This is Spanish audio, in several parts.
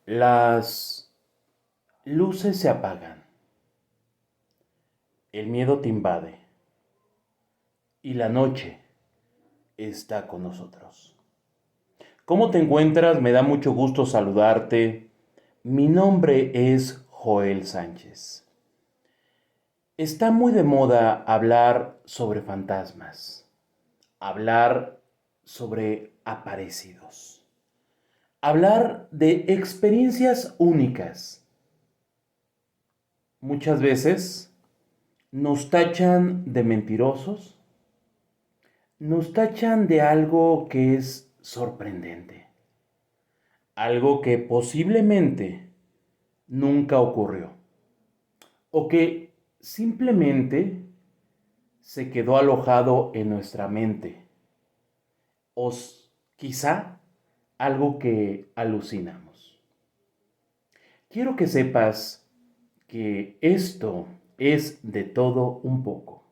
Las luces se apagan, el miedo te invade y la noche está con nosotros. ¿Cómo te encuentras? Me da mucho gusto saludarte. Mi nombre es Joel Sánchez. Está muy de moda hablar sobre fantasmas, hablar sobre aparecidos, hablar de experiencias únicas. Muchas veces nos tachan de mentirosos, nos tachan de algo que es sorprendente, algo que posiblemente nunca ocurrió, o que simplemente se quedó alojado en nuestra mente, o quizá algo que alucinamos. Quiero que sepas que esto es de todo un poco.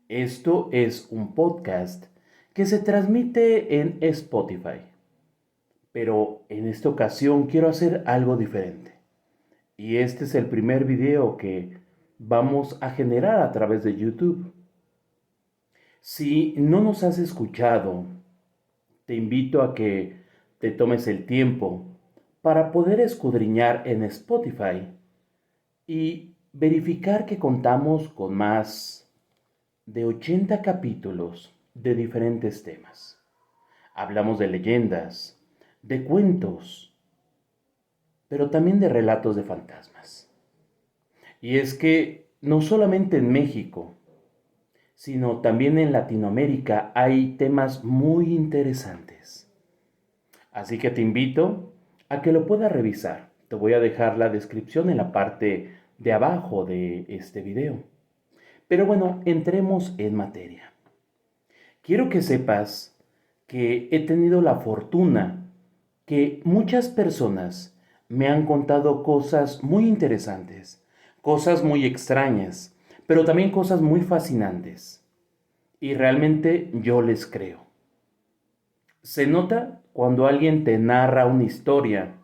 Esto es un podcast que se transmite en Spotify, pero en esta ocasión quiero hacer algo diferente. Y este es el primer video que vamos a generar a través de YouTube. Si no nos has escuchado, te invito a que te tomes el tiempo para poder escudriñar en Spotify y verificar que contamos con más de 80 capítulos de diferentes temas. Hablamos de leyendas, de cuentos, pero también de relatos de fantasmas. Y es que no solamente en México, sino también en Latinoamérica hay temas muy interesantes. Así que te invito a que lo puedas revisar. Te voy a dejar la descripción en la parte de abajo de este video. Pero bueno, entremos en materia. Quiero que sepas que he tenido la fortuna que muchas personas me han contado cosas muy interesantes, cosas muy extrañas, pero también cosas muy fascinantes. Y realmente yo les creo. Se nota cuando alguien te narra una historia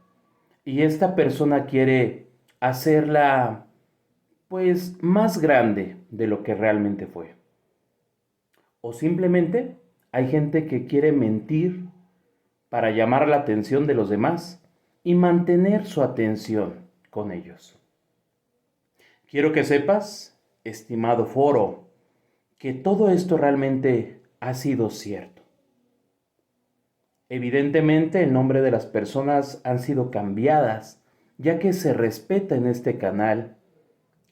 y esta persona quiere hacerla pues más grande de lo que realmente fue. O simplemente hay gente que quiere mentir para llamar la atención de los demás y mantener su atención con ellos. Quiero que sepas, estimado foro, que todo esto realmente ha sido cierto. Evidentemente el nombre de las personas han sido cambiadas, ya que se respeta en este canal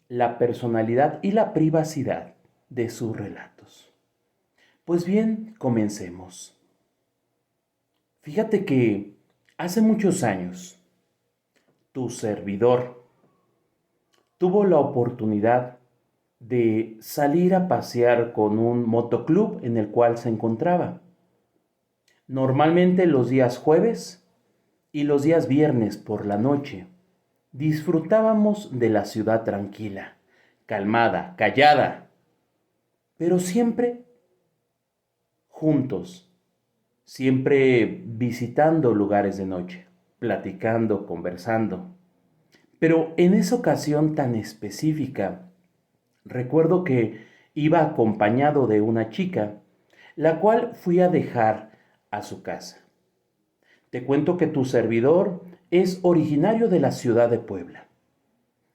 la personalidad y la privacidad de sus relatos. Pues bien, comencemos. Fíjate que hace muchos años, tu servidor tuvo la oportunidad de salir a pasear con un motoclub en el cual se encontraba. Normalmente los días jueves y los días viernes por la noche disfrutábamos de la ciudad tranquila, calmada, callada, pero siempre juntos, siempre visitando lugares de noche, platicando, conversando. Pero en esa ocasión tan específica, recuerdo que iba acompañado de una chica, la cual fui a dejar a su casa. Te cuento que tu servidor es originario de la ciudad de Puebla.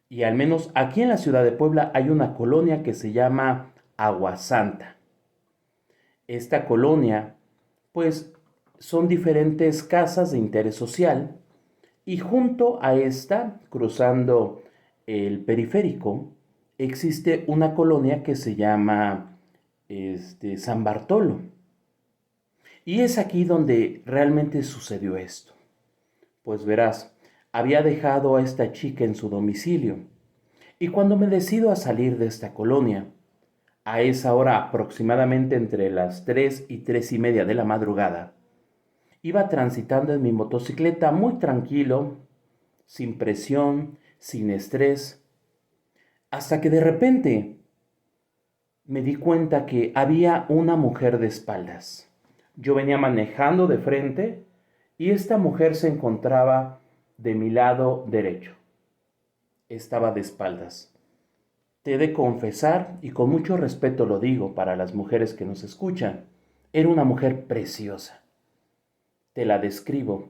Y al menos aquí en la ciudad de Puebla hay una colonia que se llama Aguasanta. Esta colonia, pues, son diferentes casas de interés social y junto a esta, cruzando el periférico, existe una colonia que se llama San Bartolo. Y es aquí donde realmente sucedió esto. Pues verás, había dejado a esta chica en su domicilio. Y cuando me decido a salir de esta colonia, a esa hora aproximadamente entre las 3 y 3:30 de la madrugada, iba transitando en mi motocicleta muy tranquilo, sin presión, sin estrés, hasta que de repente me di cuenta que había una mujer de espaldas. Yo venía manejando de frente y esta mujer se encontraba de mi lado derecho. Estaba de espaldas. Te he de confesar, y con mucho respeto lo digo para las mujeres que nos escuchan, era una mujer preciosa. Te la describo.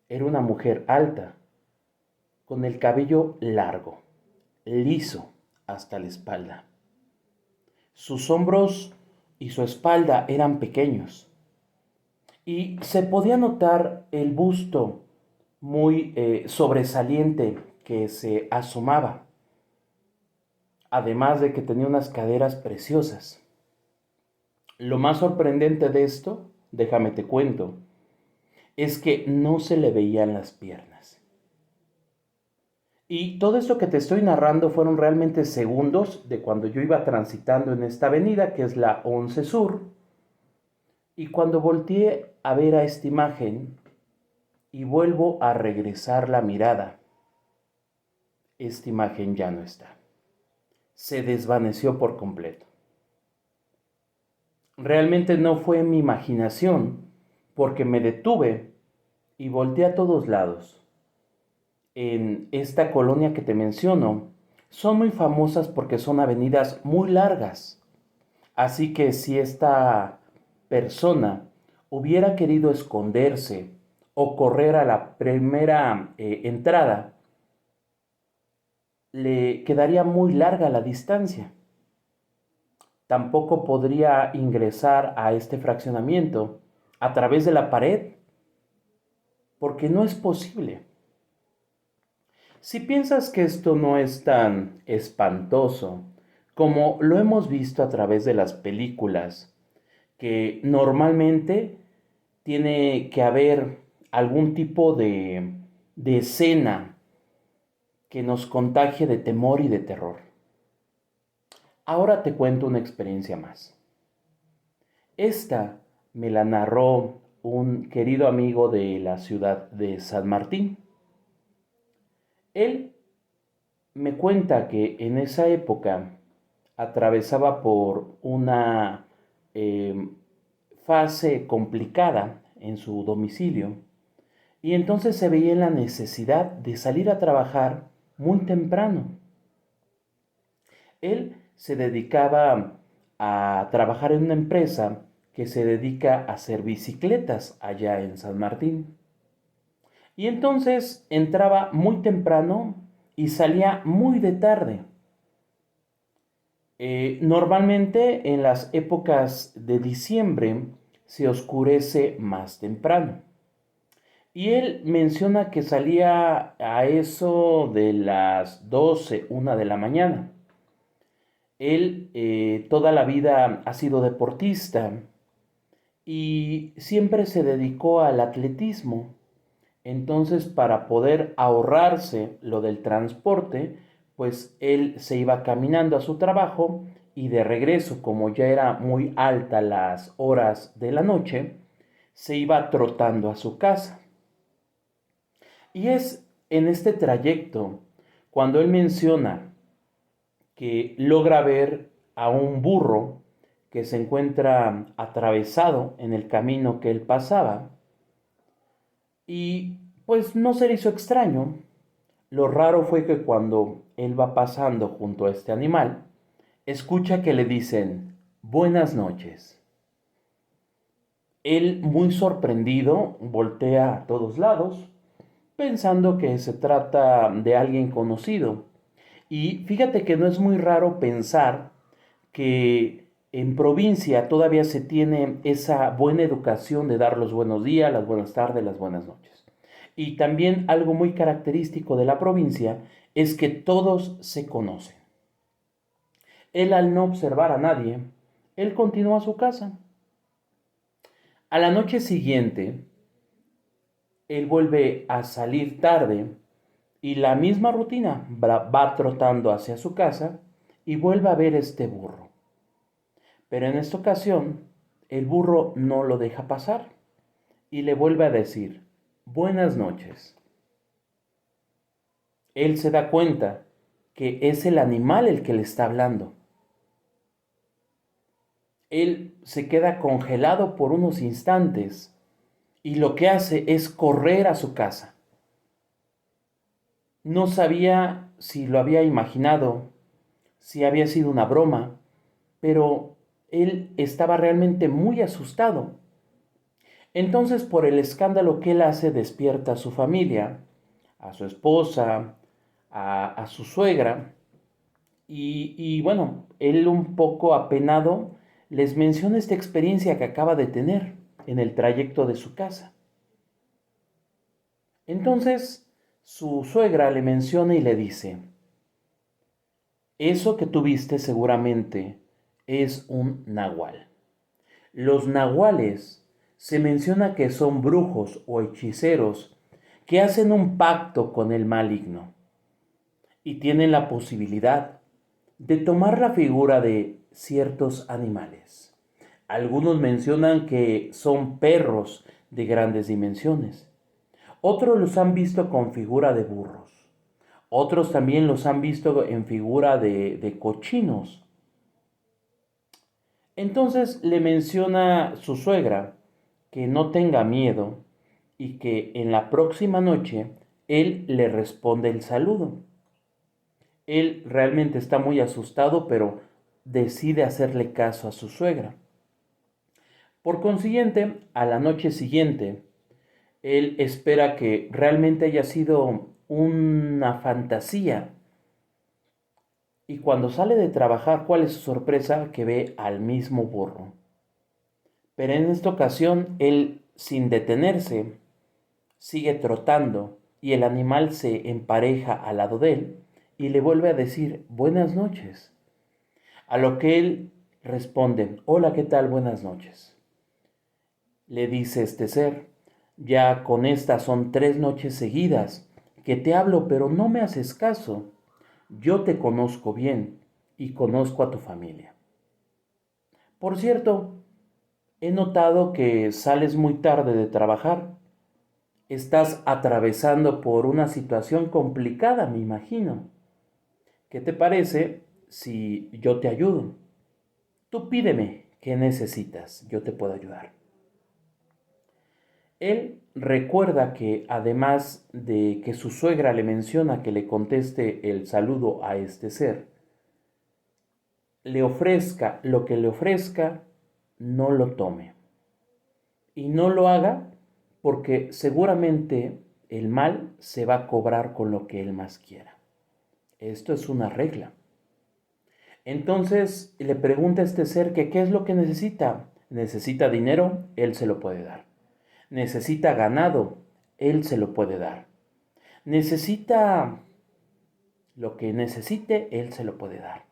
Era una mujer alta, con el cabello largo, liso hasta la espalda. Sus hombros y su espalda eran pequeños y se podía notar el busto muy sobresaliente que se asomaba, además de que tenía unas caderas preciosas. Lo más sorprendente de esto, déjame te cuento, es que no se le veían las piernas. Y todo esto que te estoy narrando fueron realmente segundos de cuando yo iba transitando en esta avenida, que es la 11 Sur, y cuando volteé a ver a esta imagen y vuelvo a regresar la mirada, esta imagen ya no está. Se desvaneció por completo. Realmente no fue mi imaginación, porque me detuve y volteé a todos lados. En esta colonia que te menciono, son muy famosas porque son avenidas muy largas. Así que si esta persona hubiera querido esconderse o correr a la primera entrada, le quedaría muy larga la distancia. Tampoco podría ingresar a este fraccionamiento a través de la pared, porque no es posible. Si piensas que esto no es tan espantoso como lo hemos visto a través de las películas, que normalmente tiene que haber algún tipo de escena que nos contagie de temor y de terror. Ahora te cuento una experiencia más. Esta me la narró un querido amigo de la ciudad de San Martín. Él me cuenta que en esa época atravesaba por una eh, fase complicada en su domicilio y entonces se veía en la necesidad de salir a trabajar muy temprano. Él se dedicaba a trabajar en una empresa que se dedica a hacer bicicletas allá en San Martín. Y entonces entraba muy temprano y salía muy de tarde. Normalmente en las épocas de diciembre se oscurece más temprano. Y él menciona que salía a eso de las 12, 1 de la mañana. Él toda la vida ha sido deportista y siempre se dedicó al atletismo. Entonces, para poder ahorrarse lo del transporte, pues él se iba caminando a su trabajo y de regreso, como ya era muy alta las horas de la noche, se iba trotando a su casa. Y es en este trayecto cuando él menciona que logra ver a un burro que se encuentra atravesado en el camino que él pasaba y pues no se le hizo extraño. Lo raro fue que cuando él va pasando junto a este animal, escucha que le dicen buenas noches. Él, muy sorprendido, voltea a todos lados, pensando que se trata de alguien conocido. Y fíjate que no es muy raro pensar que en provincia todavía se tiene esa buena educación de dar los buenos días, las buenas tardes, las buenas noches. Y también algo muy característico de la provincia es que todos se conocen. Él, al no observar a nadie, él continúa su casa. A la noche siguiente, él vuelve a salir tarde y la misma rutina va trotando hacia su casa y vuelve a ver este burro. Pero en esta ocasión, el burro no lo deja pasar y le vuelve a decir, buenas noches. Él se da cuenta que es el animal el que le está hablando. Él se queda congelado por unos instantes y lo que hace es correr a su casa. No sabía si lo había imaginado, si había sido una broma, pero él estaba realmente muy asustado. Entonces, por el escándalo que él hace, despierta a su familia, a su esposa, a su suegra, y bueno, él un poco apenado les menciona esta experiencia que acaba de tener en el trayecto de su casa. Entonces, su suegra le menciona y le dice, eso que tuviste seguramente es un nahual. Los nahuales se menciona que son brujos o hechiceros que hacen un pacto con el maligno y tienen la posibilidad de tomar la figura de ciertos animales. Algunos mencionan que son perros de grandes dimensiones. Otros los han visto con figura de burros. Otros también los han visto en figura de cochinos. Entonces le menciona su suegra que no tenga miedo y que en la próxima noche él le responde el saludo. Él realmente está muy asustado, pero decide hacerle caso a su suegra. Por consiguiente, a la noche siguiente, él espera que realmente haya sido una fantasía. Y cuando sale de trabajar, ¿cuál es su sorpresa? Que ve al mismo burro. Pero en esta ocasión, él, sin detenerse, sigue trotando y el animal se empareja al lado de él y le vuelve a decir buenas noches. A lo que él responde, hola, ¿qué tal? Buenas noches. Le dice este ser, ya con estas son 3 noches seguidas que te hablo, pero no me haces caso. Yo te conozco bien y conozco a tu familia. Por cierto, he notado que sales muy tarde de trabajar. Estás atravesando por una situación complicada, me imagino. ¿Qué te parece si yo te ayudo? Tú pídeme qué necesitas, yo te puedo ayudar. Él recuerda que además de que su suegra le menciona que le conteste el saludo a este ser, le ofrezca lo que le ofrezca, no lo tome. Y no lo haga porque seguramente el mal se va a cobrar con lo que él más quiera. Esto es una regla. Entonces le pregunta a este ser que qué es lo que necesita. Necesita dinero, él se lo puede dar. Necesita ganado, él se lo puede dar. Necesita lo que necesite, él se lo puede dar.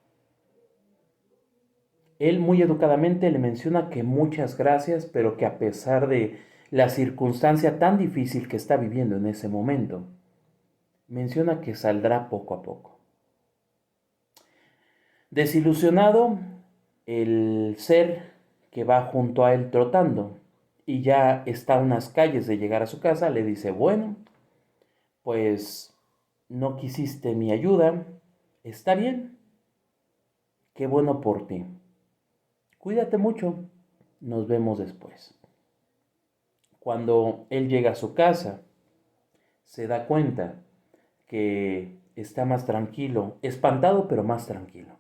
Él muy educadamente le menciona que muchas gracias, pero que a pesar de la circunstancia tan difícil que está viviendo en ese momento, menciona que saldrá poco a poco. Desilusionado, el ser que va junto a él trotando y ya está a unas calles de llegar a su casa, le dice, bueno, pues no quisiste mi ayuda, está bien, qué bueno por ti. Cuídate mucho, nos vemos después. Cuando él llega a su casa, se da cuenta que está más tranquilo, espantado pero más tranquilo.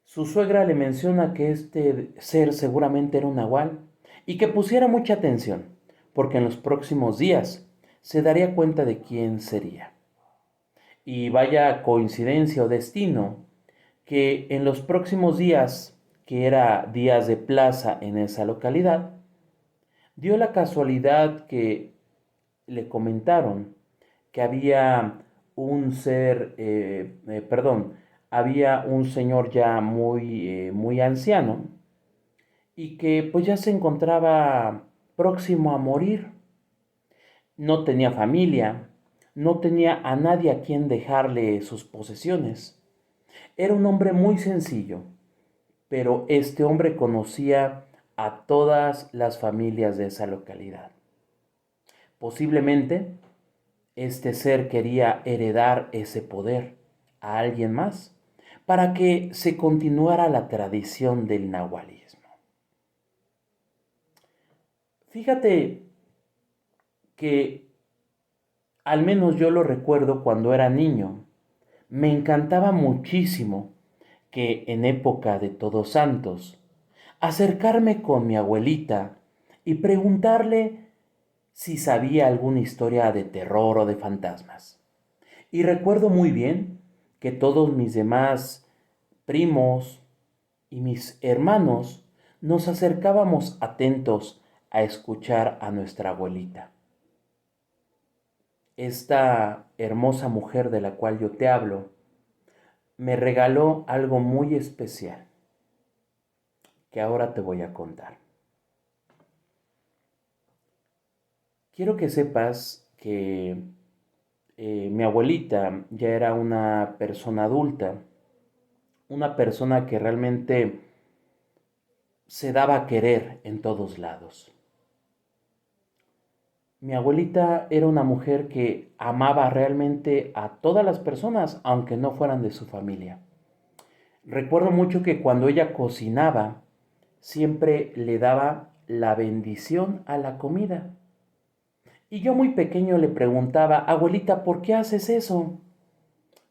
Su suegra le menciona que este ser seguramente era un nahual y que pusiera mucha atención, porque en los próximos días se daría cuenta de quién sería. Y vaya coincidencia o destino que en los próximos días, que era días de plaza en esa localidad, dio la casualidad que le comentaron que había un ser, había un señor ya muy anciano y que pues ya se encontraba próximo a morir. No tenía familia, no tenía a nadie a quien dejarle sus posesiones. Era un hombre muy sencillo, pero este hombre conocía a todas las familias de esa localidad. Posiblemente este ser quería heredar ese poder a alguien más para que se continuara la tradición del nahualismo. Fíjate que al menos yo lo recuerdo cuando era niño, me encantaba muchísimo que en época de Todos Santos, acercarme con mi abuelita y preguntarle si sabía alguna historia de terror o de fantasmas. Y recuerdo muy bien que todos mis demás primos y mis hermanos nos acercábamos atentos a escuchar a nuestra abuelita. Esta hermosa mujer de la cual yo te hablo me regaló algo muy especial que ahora te voy a contar. Quiero que sepas que mi abuelita ya era una persona adulta, una persona que realmente se daba a querer en todos lados. Mi abuelita era una mujer que amaba realmente a todas las personas, aunque no fueran de su familia. Recuerdo mucho que cuando ella cocinaba, siempre le daba la bendición a la comida. Y yo muy pequeño le preguntaba, abuelita, ¿por qué haces eso?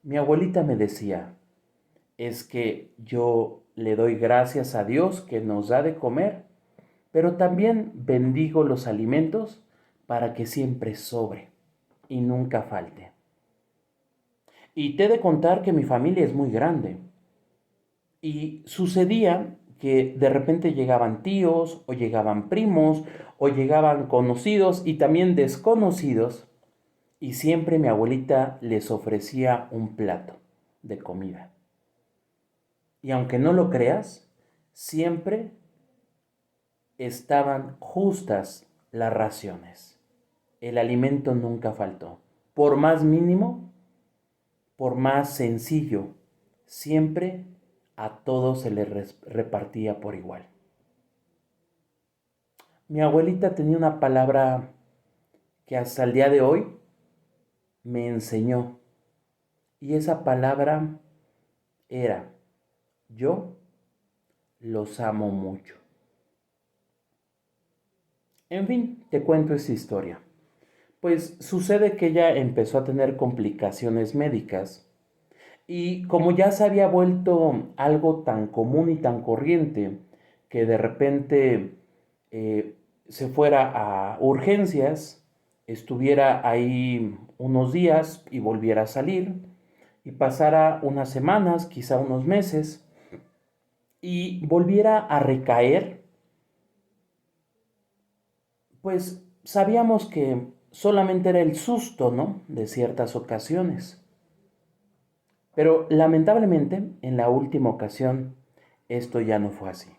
Mi abuelita me decía, es que yo le doy gracias a Dios que nos da de comer, pero también bendigo los alimentos para que siempre sobre y nunca falte. Y te he de contar que mi familia es muy grande. Y sucedía que de repente llegaban tíos o llegaban primos o llegaban conocidos y también desconocidos y siempre mi abuelita les ofrecía un plato de comida. Y aunque no lo creas, siempre estaban justas las raciones. El alimento nunca faltó. Por más mínimo, por más sencillo, siempre a todos se les repartía por igual. Mi abuelita tenía una palabra que hasta el día de hoy me enseñó. Y esa palabra era, yo los amo mucho. En fin, te cuento esta historia. Pues sucede que ella empezó a tener complicaciones médicas y como ya se había vuelto algo tan común y tan corriente que de repente se fuera a urgencias, estuviera ahí unos días y volviera a salir y pasara unas semanas, quizá unos meses y volviera a recaer, pues sabíamos que solamente era el susto, ¿no? De ciertas ocasiones. Pero lamentablemente, en la última ocasión, esto ya no fue así.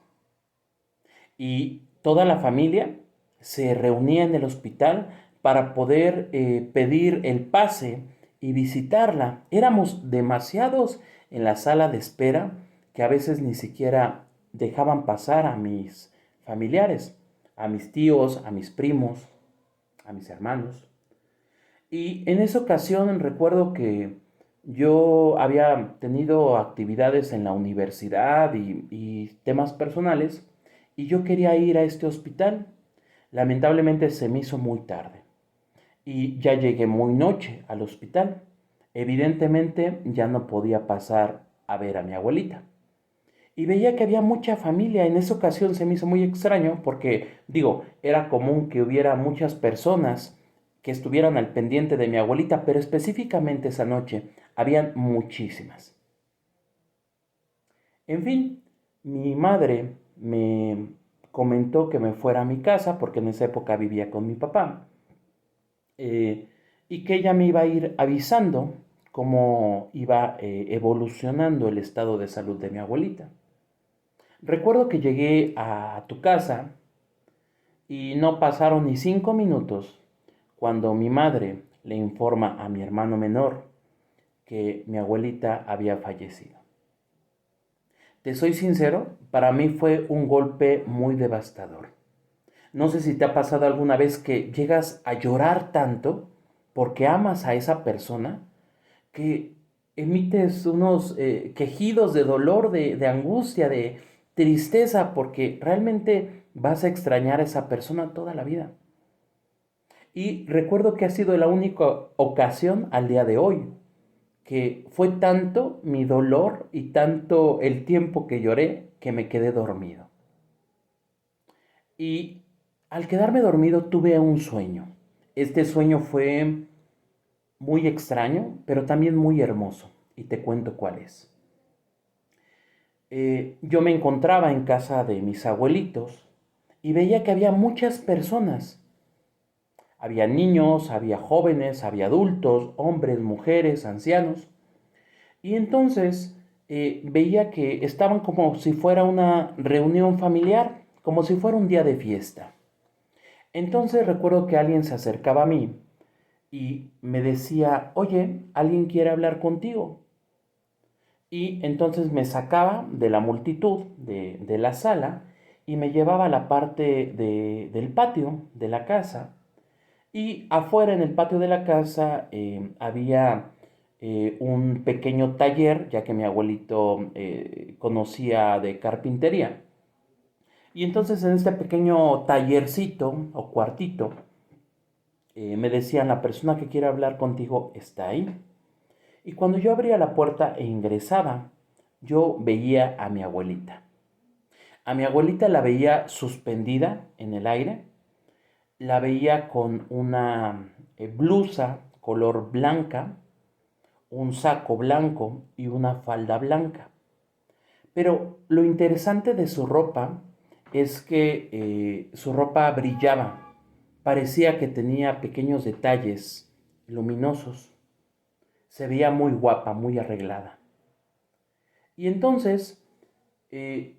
Y toda la familia se reunía en el hospital para poder pedir el pase y visitarla. Éramos demasiados en la sala de espera que a veces ni siquiera dejaban pasar a mis familiares, a mis tíos, a mis primos, a mis hermanos. Y en esa ocasión recuerdo que yo había tenido actividades en la universidad y temas personales y yo quería ir a este hospital. Lamentablemente se me hizo muy tarde y ya llegué muy noche al hospital. Evidentemente ya no podía pasar a ver a mi abuelita. Y veía que había mucha familia. En esa ocasión se me hizo muy extraño porque, digo, era común que hubiera muchas personas que estuvieran al pendiente de mi abuelita, pero específicamente esa noche habían muchísimas. En fin, mi madre me comentó que me fuera a mi casa porque en esa época vivía con mi papá y que ella me iba a ir avisando cómo iba evolucionando el estado de salud de mi abuelita. Recuerdo que llegué a tu casa y no pasaron ni 5 minutos cuando mi madre le informa a mi hermano menor que mi abuelita había fallecido. Te soy sincero, para mí fue un golpe muy devastador. No sé si te ha pasado alguna vez que llegas a llorar tanto porque amas a esa persona que emites unos quejidos de dolor, de angustia, de tristeza, porque realmente vas a extrañar a esa persona toda la vida. Y recuerdo que ha sido la única ocasión al día de hoy, que fue tanto mi dolor y tanto el tiempo que lloré que me quedé dormido. Y al quedarme dormido tuve un sueño. Este sueño fue muy extraño, pero también muy hermoso. Y te cuento cuál es. Yo me encontraba en casa de mis abuelitos y veía que había muchas personas. Había niños, había jóvenes, había adultos, hombres, mujeres, ancianos. Y entonces veía que estaban como si fuera una reunión familiar, como si fuera un día de fiesta. Entonces recuerdo que alguien se acercaba a mí y me decía, oye, ¿alguien quiere hablar contigo? Y entonces me sacaba de la multitud de la sala y me llevaba a la parte del patio de la casa. Y afuera en el patio de la casa había un pequeño taller, ya que mi abuelito conocía de carpintería. Y entonces en este pequeño tallercito o cuartito, me decían, la persona que quiere hablar contigo está ahí. Y cuando yo abría la puerta e ingresaba, yo veía a mi abuelita. A mi abuelita la veía suspendida en el aire, la veía con una blusa color blanca, un saco blanco y una falda blanca. Pero lo interesante de su ropa es que su ropa brillaba, parecía que tenía pequeños detalles luminosos, se veía muy guapa, muy arreglada. Y entonces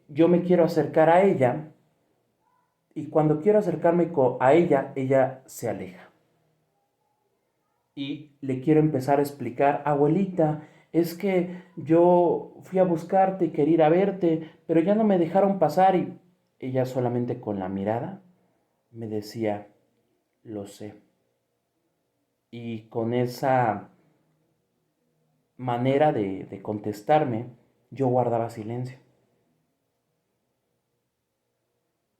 yo me quiero acercar a ella y cuando quiero acercarme a ella, ella se aleja. Y le quiero empezar a explicar, abuelita, es que yo fui a buscarte y quería ir a verte, pero ya no me dejaron pasar y ella solamente con la mirada me decía, lo sé. Y con esa manera de contestarme, yo guardaba silencio.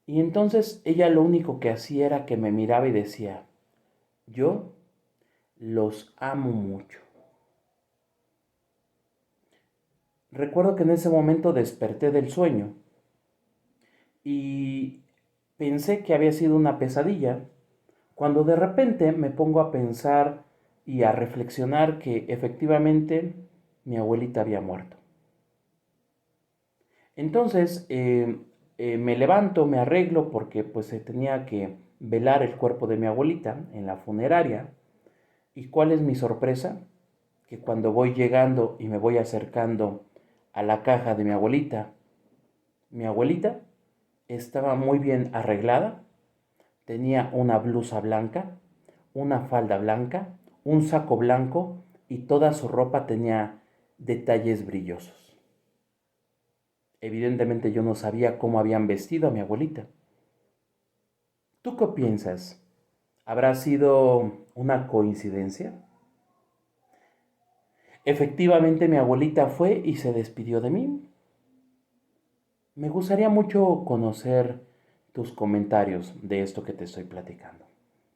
Y entonces ella lo único que hacía era que me miraba y decía, yo los amo mucho. Recuerdo que en ese momento desperté del sueño y pensé que había sido una pesadilla, cuando de repente me pongo a pensar y a reflexionar que efectivamente mi abuelita había muerto. Entonces me levanto, me arreglo porque pues se tenía que velar el cuerpo de mi abuelita en la funeraria. ¿Y cuál es mi sorpresa? Que cuando voy llegando y me voy acercando a la caja de mi abuelita estaba muy bien arreglada, tenía una blusa blanca, una falda blanca, un saco blanco y toda su ropa tenía detalles brillosos. Evidentemente yo no sabía cómo habían vestido a mi abuelita. ¿Tú qué piensas? ¿Habrá sido una coincidencia? Efectivamente mi abuelita fue y se despidió de mí. Me gustaría mucho conocer tus comentarios de esto que te estoy platicando.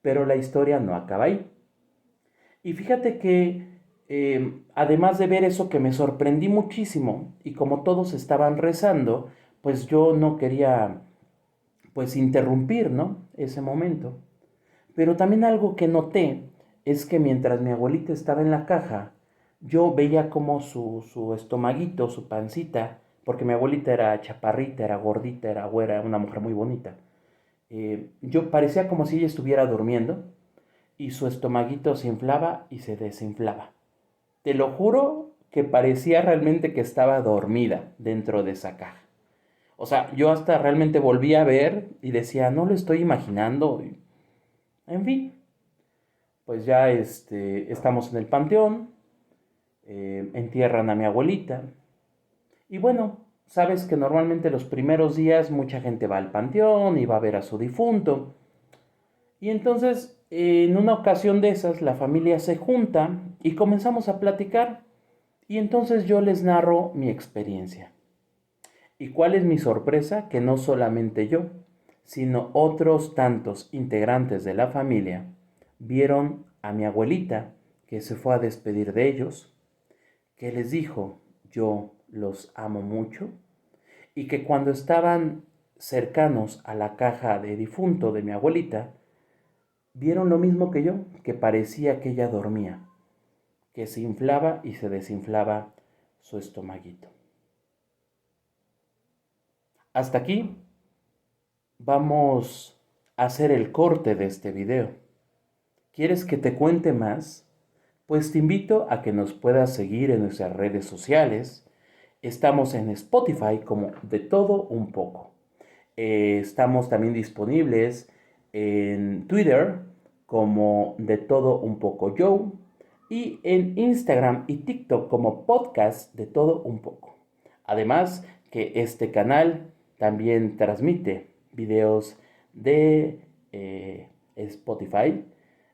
Pero la historia no acaba ahí. Y fíjate que además de ver eso que me sorprendí muchísimo y como todos estaban rezando, pues yo no quería pues interrumpir, ¿no? Ese momento. Pero también algo que noté es que mientras mi abuelita estaba en la caja, yo veía como su estomaguito, su pancita, porque mi abuelita era chaparrita, era gordita, era güera, una mujer muy bonita. Yo parecía como si ella estuviera durmiendo y su estomaguito se inflaba y se desinflaba. Te lo juro que parecía realmente que estaba dormida dentro de esa caja. O sea, yo hasta realmente volví a ver y decía, no lo estoy imaginando. En fin, pues ya estamos en el panteón, entierran a mi abuelita. Y bueno, sabes que normalmente los primeros días mucha gente va al panteón y va a ver a su difunto. Y entonces, en una ocasión de esas, la familia se junta y comenzamos a platicar. Y entonces yo les narro mi experiencia. ¿Y cuál es mi sorpresa? Que no solamente yo, sino otros tantos integrantes de la familia vieron a mi abuelita que se fue a despedir de ellos, que les dijo, yo los amo mucho, y que cuando estaban cercanos a la caja de difunto de mi abuelita, vieron lo mismo que yo, que parecía que ella dormía, que se inflaba y se desinflaba su estomaguito. Hasta aquí vamos a hacer el corte de este video. ¿Quieres que te cuente más? Pues te invito a que nos puedas seguir en nuestras redes sociales. Estamos en Spotify como De Todo Un Poco. Estamos también disponibles en Twitter como De Todo Un Poco Joe y en Instagram y TikTok como podcast De Todo Un Poco. Además que este canal también transmite videos de Spotify.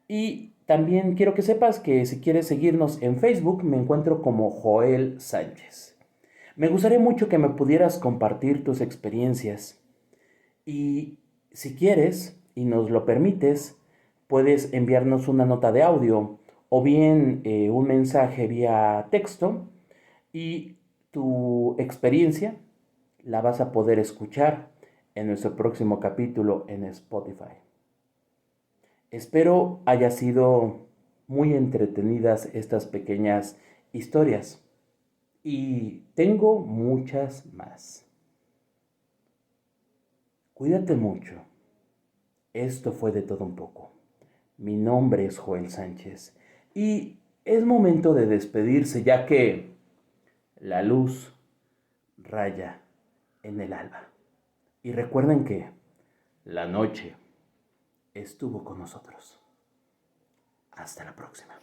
Y también quiero que sepas que si quieres seguirnos en Facebook me encuentro como Joel Sánchez. Me gustaría mucho que me pudieras compartir tus experiencias. Y si quieres y nos lo permites, puedes enviarnos una nota de audio o bien un mensaje vía texto y tu experiencia la vas a poder escuchar en nuestro próximo capítulo en Spotify. Espero haya sido muy entretenidas estas pequeñas historias y tengo muchas más. Cuídate mucho. Esto fue De Todo Un Poco. Mi nombre es Joel Sánchez y es momento de despedirse ya que la luz raya en el alba. Y recuerden que la noche estuvo con nosotros. Hasta la próxima.